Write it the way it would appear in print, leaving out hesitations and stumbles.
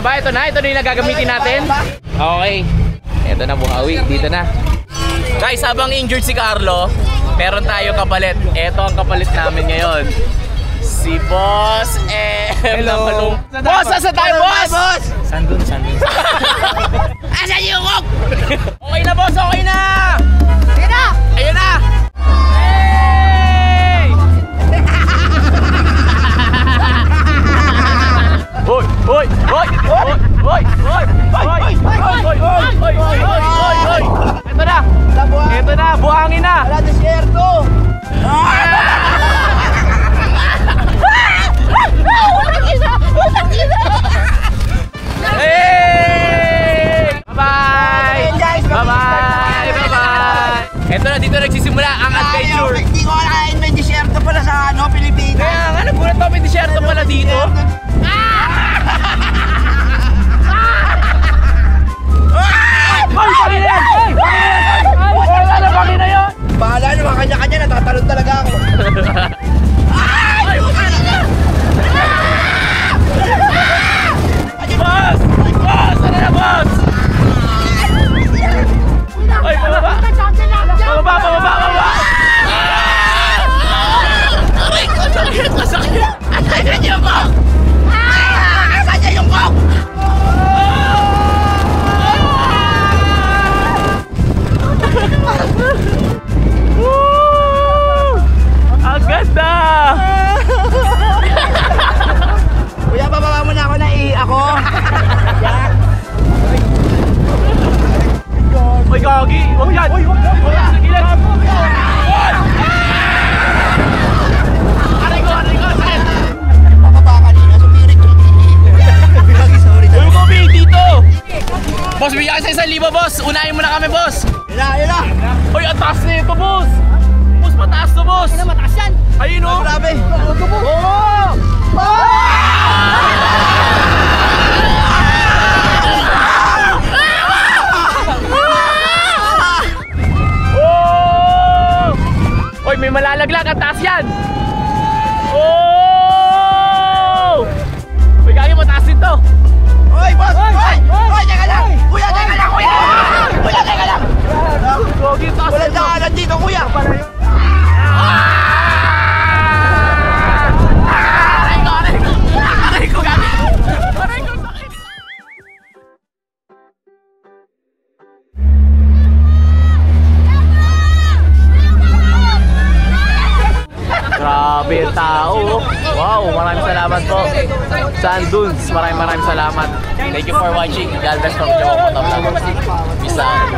na ba? Ito na yung nagagamitin natin. Okay. Ito na, buhawi. Dito na. Guys, habang injured si Carlo, meron tayo kapalit. Ito ang kapalit namin ngayon. Si Boss M. Hello. Boss, asa tayo, boss? Sandun. Asan yung hook? Okay na, boss. Okay na. Sige na! Ayun na. Hey! Hoy! Hoy! Hoy! Hoy! Hoy! Hoy! Hoy! Hoy! Hoy! Hoy! Ito na! Ito na! Buhangin na! Wala desierto! Hey! Bye-bye! Guys, Bye-bye! Bye-bye! Ito na, dito nagsisimula ang adventure. Hindi ko alain may desierto pala sa Pilipinas. Kaya nga, nagulat ako may disyerto pala dito. Hoy! Bangin na yan! Wala na, bangin na yun! Bahala naman, kanya-kanya, natatalon talaga ako. Boss! Boss! Ano na, boss? Ay, pababa! Pababa, pababa, pababa! Aray ko, sakit! Sakit! Asan yung kok? Asan yung kok? Ang ganda! Kuya, bababa mo na ako, ako. Uy, gagi! Huwag yan! Uy, huwag yan! Sa gilid! Aray ko! Sakit! Bababa kanina, sumirit yung sorry. Uy, huwag kami! Dito! Boss, bigyan ka sa 1,000, boss! Unahin mo na kami, boss! Yun na. Uy, ang taas na ito, boss! Boss, mataas to, boss! Ano, mataas yan? Ayun, o! Grabe. Uy, may malalaglag! Ang taas yan! Oh! Uy, gagi, mataas ito! Hoy, boss! Hoy, teka lang! Kuya, teka lang, kuya! Kuya, teka lang! Gagi, taas Walang ito! daanan dito, kuya! Aray ko, gagi! Aray ko, sakit! Grabe yung tao. Wow, maraming salamat po. Sanduns, maraming salamat. Thank you for watching. God bless from Jowa Motovlog. Peace out.